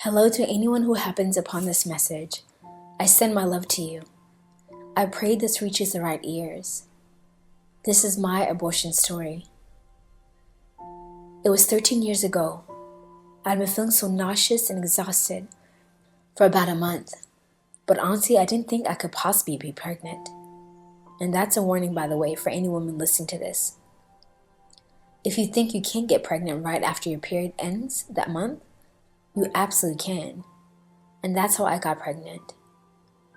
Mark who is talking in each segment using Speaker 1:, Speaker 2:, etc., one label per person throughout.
Speaker 1: Hello to anyone who happens upon this message. I send my love to you. I pray this reaches the right ears. This is my abortion story. It was 13 years ago. I'd been feeling so nauseous and exhausted for about a month. But honestly, I didn't think I could possibly be pregnant. And that's a warning, by the way, for any woman listening to this. If you think you can't get pregnant right after your period ends that month, you absolutely can. And that's how I got pregnant.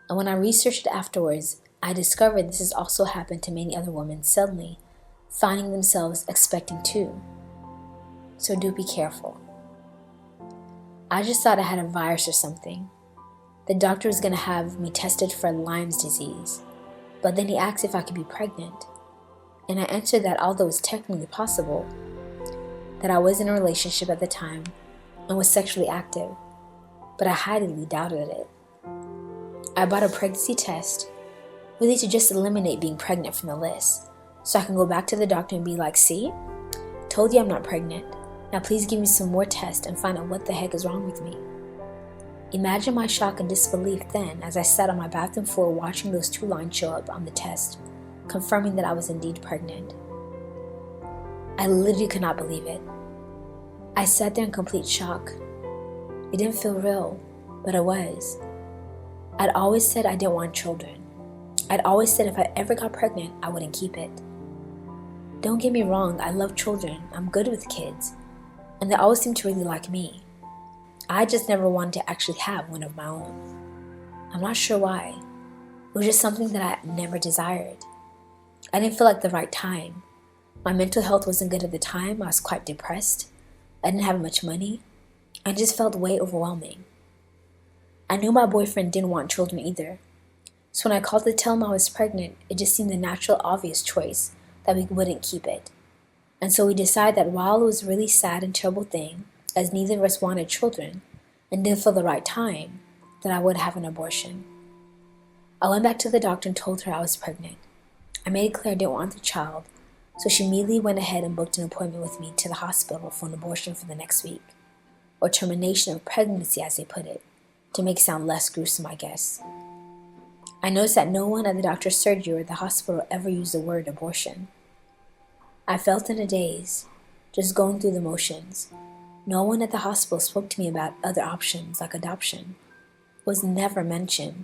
Speaker 1: And when I researched it afterwards, I discovered this has also happened to many other women suddenly, finding themselves expecting too. So do be careful. I just thought I had a virus or something. The doctor was going to have me tested for Lyme's disease, but then he asked if I could be pregnant. And I answered that although it was technically possible, that I was in a relationship at the time and was sexually active, but I highly doubted it. I bought a pregnancy test, really to just eliminate being pregnant from the list, so I can go back to the doctor and be like, see, told you I'm not pregnant. Now please give me some more tests and find out what the heck is wrong with me. Imagine my shock and disbelief then as I sat on my bathroom floor watching those 2 lines show up on the test, confirming that I was indeed pregnant. I literally could not believe it. I sat there in complete shock. It didn't feel real, but it was. I'd always said I didn't want children. I'd always said if I ever got pregnant, I wouldn't keep it. Don't get me wrong, I love children. I'm good with kids. And they always seem to really like me. I just never wanted to actually have one of my own. I'm not sure why. It was just something that I never desired. I didn't feel like the right time. My mental health wasn't good at the time. I was quite depressed. I didn't have much money. I just felt way overwhelming. I knew my boyfriend didn't want children either. So when I called to tell him I was pregnant, it just seemed the natural, obvious choice that we wouldn't keep it. And so we decided that while it was a really sad and terrible thing, as neither of us wanted children and didn't feel the right time, that I would have an abortion. I went back to the doctor and told her I was pregnant. I made it clear I didn't want the child, so she immediately went ahead and booked an appointment with me to the hospital for an abortion for the next week, or termination of pregnancy as they put it, to make it sound less gruesome, I guess. I noticed that no one at the doctor's surgery or the hospital ever used the word abortion. I felt in a daze, just going through the motions. No one at the hospital spoke to me about other options like adoption. It was never mentioned.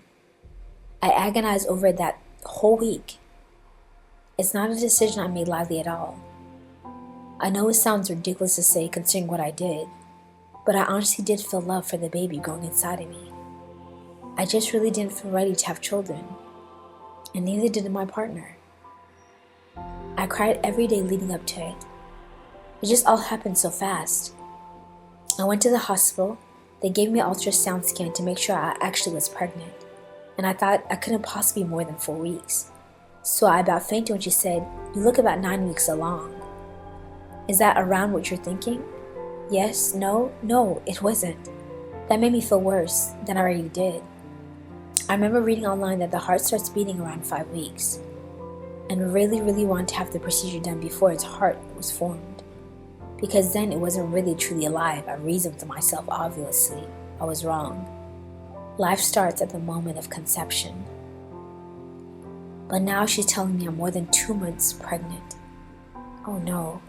Speaker 1: I agonized over it that whole week. It's not a decision I made lightly at all. I know it sounds ridiculous to say considering what I did, but I honestly did feel love for the baby growing inside of me. I just really didn't feel ready to have children, and neither did my partner. I cried every day leading up to it. It just all happened so fast. I went to the hospital. They gave me an ultrasound scan to make sure I actually was pregnant, and I thought I couldn't possibly be more than 4 weeks. So I about fainted when she said, "You look about 9 weeks along." Is that around what you're thinking? Yes, no, it wasn't. That made me feel worse than I already did. I remember reading online that the heart starts beating around 5 weeks, and really wanted to have the procedure done before its heart was formed, because then it wasn't really truly alive. I reasoned to myself, obviously, I was wrong. Life starts at the moment of conception. But now she's telling me I'm more than 2 months pregnant. Oh no.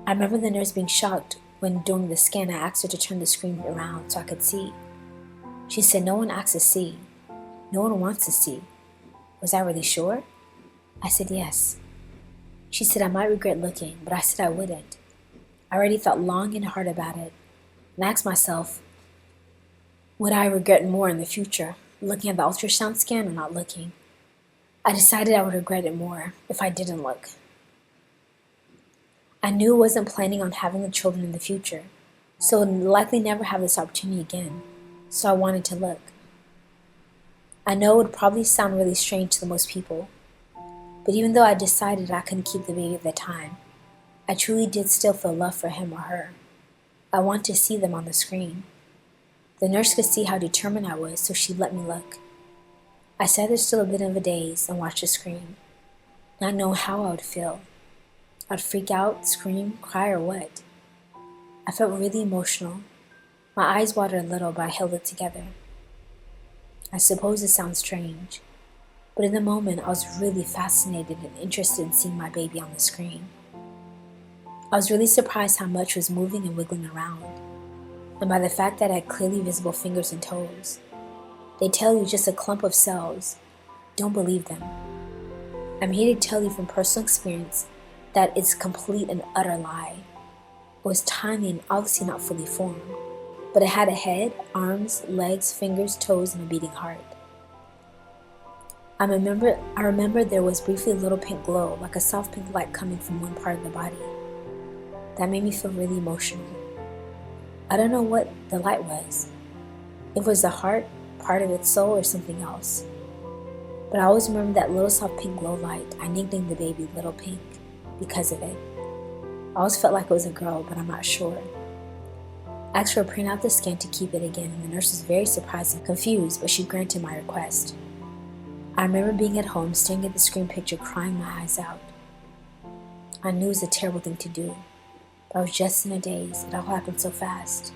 Speaker 1: I remember the nurse being shocked when during the scan I asked her to turn the screen around so I could see. She said no one asks to see. No one wants to see. Was I really sure? I said yes. She said I might regret looking, but I said I wouldn't. I already thought long and hard about it and asked myself, would I regret more in the future, looking at the ultrasound scan or not looking? I decided I would regret it more if I didn't look. I knew I wasn't planning on having the children in the future, so I would likely never have this opportunity again, so I wanted to look. I know it would probably sound really strange to most people, but even though I decided I couldn't keep the baby at the time, I truly did still feel love for him or her. I wanted to see them on the screen. The nurse could see how determined I was, so she let me look. I sat there still a bit of a daze and watched the screen, not knowing how I would feel. I'd freak out, scream, cry, or what. I felt really emotional. My eyes watered a little, but I held it together. I suppose it sounds strange, but in the moment I was really fascinated and interested in seeing my baby on the screen. I was really surprised how much was moving and wiggling around, and by the fact that it had clearly visible fingers and toes. They tell you just a clump of cells. Don't believe them. I'm here to tell you from personal experience that it's a complete and utter lie. It was tiny and obviously not fully formed, but it had a head, arms, legs, fingers, toes, and a beating heart. I remember there was briefly a little pink glow, like a soft pink light coming from one part of the body. That made me feel really emotional. I don't know what the light was. If it was the heart, part of its soul, or something else. But I always remember that little soft pink glow light. I nicknamed the baby Little Pink because of it. I always felt like it was a girl, but I'm not sure. I asked her to print out the scan to keep it again, and the nurse was very surprised and confused, but she granted my request. I remember being at home, staring at the screen picture, crying my eyes out. I knew it was a terrible thing to do, but I was just in a daze. It all happened so fast.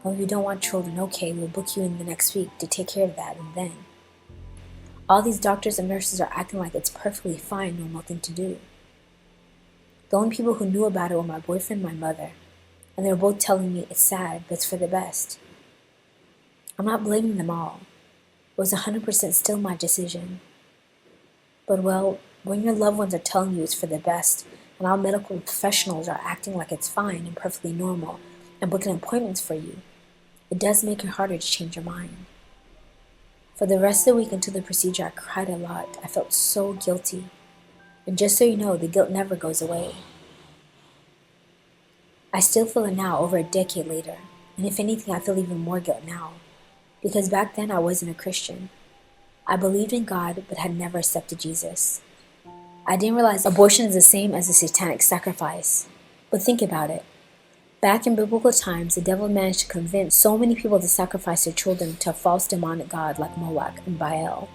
Speaker 1: Well, if you don't want children, okay, we'll book you in the next week to take care of that, and then. All these doctors and nurses are acting like it's perfectly fine, normal thing to do. The only people who knew about it were my boyfriend and my mother, and they were both telling me it's sad, but it's for the best. I'm not blaming them all. It was 100% still my decision. But well, when your loved ones are telling you it's for the best, and all medical professionals are acting like it's fine and perfectly normal, and booking appointments for you, it does make it harder to change your mind. For the rest of the week until the procedure, I cried a lot. I felt so guilty. And just so you know, the guilt never goes away. I still feel it now, over a decade later. And if anything, I feel even more guilt now. Because back then I wasn't a Christian. I believed in God, but had never accepted Jesus. I didn't realize abortion is the same as a satanic sacrifice. But think about it. Back in biblical times, the devil managed to convince so many people to sacrifice their children to a false demonic god like Moloch and Baal.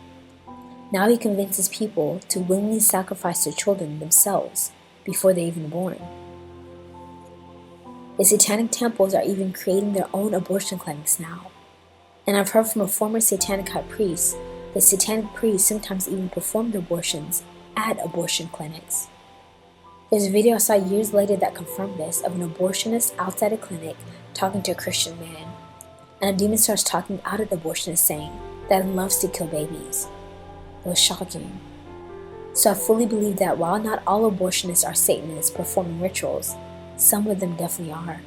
Speaker 1: Now he convinces people to willingly sacrifice their children themselves before they're even born. The satanic temples are even creating their own abortion clinics now. And I've heard from a former satanic high priest that satanic priests sometimes even performed abortions at abortion clinics. There's a video I saw years later that confirmed this, of an abortionist outside a clinic talking to a Christian man. And a demon starts talking out at the abortionist saying that it loves to kill babies. It was shocking. So I fully believe that while not all abortionists are Satanists performing rituals, some of them definitely are.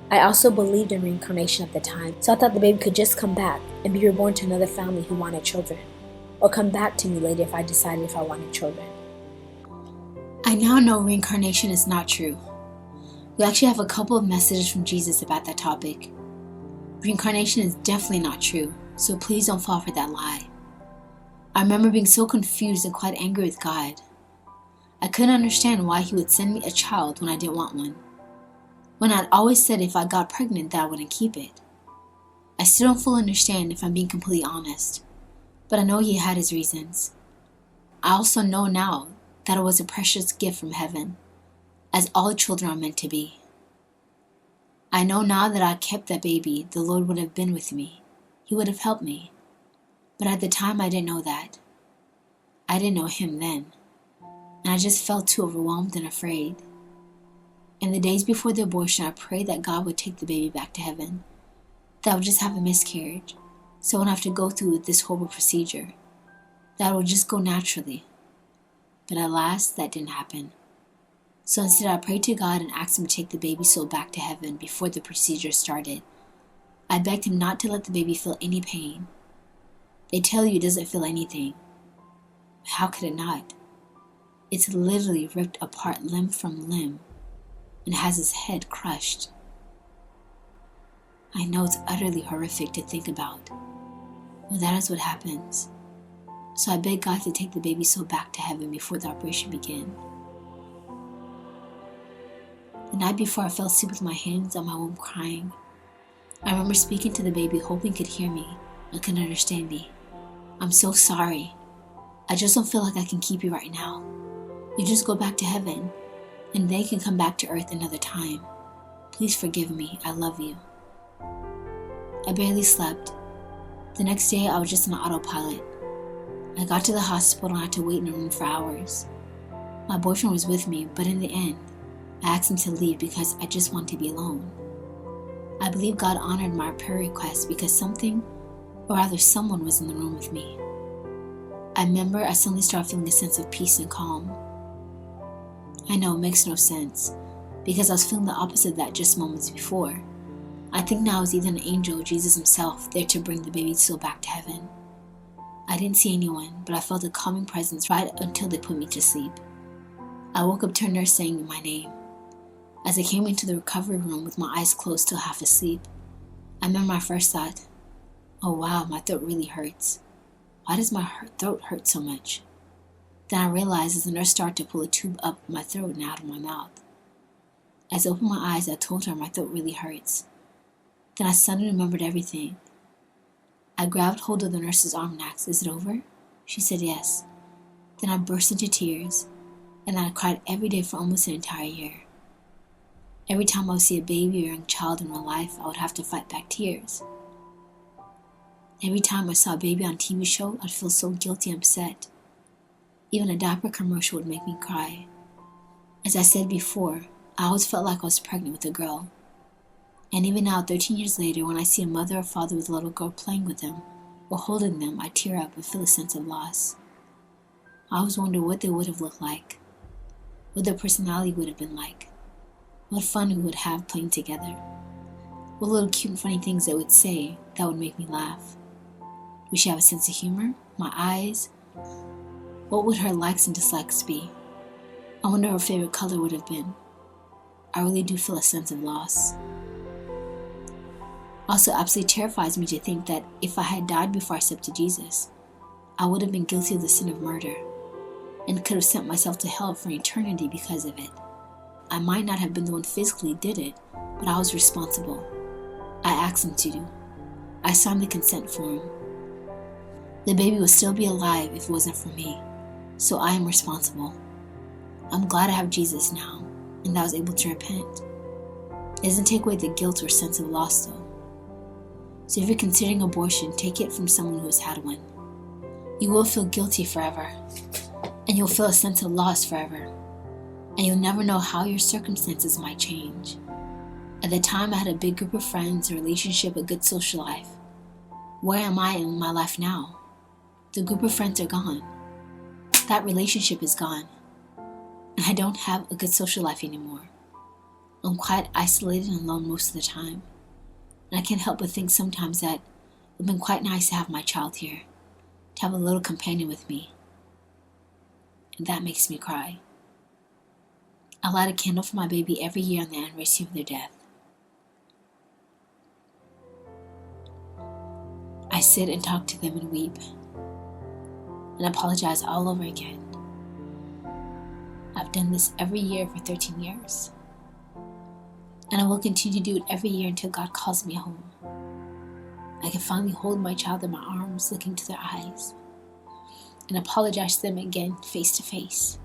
Speaker 1: I also believed in reincarnation at the time, so I thought the baby could just come back and be reborn to another family who wanted children, or come back to me later if I decided if I wanted children. I now know reincarnation is not true. We actually have a couple of messages from Jesus about that topic. Reincarnation is definitely not true, so please don't fall for that lie. I remember being so confused and quite angry with God. I couldn't understand why he would send me a child when I didn't want one, when I'd always said if I got pregnant that I wouldn't keep it. I still don't fully understand, if I'm being completely honest, but I know he had his reasons. I also know now that it was a precious gift from heaven, as all children are meant to be. I know now that I kept that baby, the Lord would have been with me. He would have helped me. But at the time, I didn't know that. I didn't know him then. And I just felt too overwhelmed and afraid. In the days before the abortion, I prayed that God would take the baby back to heaven, that I would just have a miscarriage, so I wouldn't have to go through this horrible procedure, that it would just go naturally. But alas, that didn't happen. So instead, I prayed to God and asked him to take the baby soul back to heaven before the procedure started. I begged him not to let the baby feel any pain. They tell you it doesn't feel anything. How could it not? It's literally ripped apart limb from limb and has his head crushed. I know it's utterly horrific to think about, but that is what happens. So I begged God to take the baby soul back to heaven before the operation began. The night before, I fell asleep with my hands on my womb crying. I remember speaking to the baby, hoping it could hear me and could understand me. I'm so sorry. I just don't feel like I can keep you right now. You just go back to heaven, and they can come back to earth another time. Please forgive me. I love you. I barely slept. The next day, I was just on autopilot. I got to the hospital and I had to wait in a room for hours. My boyfriend was with me, but in the end, I asked him to leave because I just wanted to be alone. I believe God honored my prayer request because something, or rather someone, was in the room with me. I remember I suddenly started feeling a sense of peace and calm. I know it makes no sense, because I was feeling the opposite of that just moments before. I think now it was either an angel or Jesus himself there to bring the baby soul back to heaven. I didn't see anyone, but I felt a calming presence right until they put me to sleep. I woke up to a nurse saying my name. As I came into the recovery room with my eyes closed, still half asleep, I remember my first thought, oh wow, my throat really hurts. Why does my throat hurt so much? Then I realized as the nurse started to pull a tube up my throat and out of my mouth. As I opened my eyes, I told her my throat really hurts. Then I suddenly remembered everything. I grabbed hold of the nurse's arm and asked, is it over? She said yes. Then I burst into tears, and then I cried every day for almost an entire year. Every time I would see a baby or young child in real life, I would have to fight back tears. Every time I saw a baby on a TV show, I'd feel so guilty and upset. Even a diaper commercial would make me cry. As I said before, I always felt like I was pregnant with a girl. And even now, 13 years later, when I see a mother or father with a little girl playing with them or holding them, I tear up and feel a sense of loss. I always wonder what they would have looked like, what their personality would have been like, what fun we would have playing together, what little cute and funny things they would say that would make me laugh. Would she have a sense of humor? My eyes? What would her likes and dislikes be? I wonder what her favorite color would have been. I really do feel a sense of loss. Also, absolutely terrifies me to think that if I had died before I accepted Jesus, I would have been guilty of the sin of murder and could have sent myself to hell for eternity because of it. I might not have been the one physically did it, but I was responsible. I asked him to. I signed the consent form. The baby would still be alive if it wasn't for me, so I am responsible. I'm glad I have Jesus now, and that I was able to repent. It doesn't take away the guilt or sense of loss though. So if you're considering abortion, take it from someone who has had one. You will feel guilty forever, and you'll feel a sense of loss forever, and you'll never know how your circumstances might change. At the time, I had a big group of friends, a relationship, a good social life. Where am I in my life now? The group of friends are gone. That relationship is gone, and I don't have a good social life anymore. I'm quite isolated and alone most of the time. And I can't help but think sometimes that it would have been quite nice to have my child here, to have a little companion with me. And that makes me cry. I light a candle for my baby every year on the anniversary of their death. I sit and talk to them and weep, and apologize all over again. I've done this every year for 13 years. And I will continue to do it every year until God calls me home. I can finally hold my child in my arms, look into their eyes, and apologize to them again, face to face.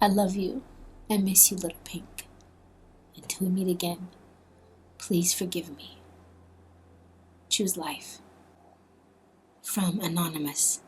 Speaker 1: I love you. I miss you, little pink. Until we meet again, please forgive me. Choose life. From Anonymous.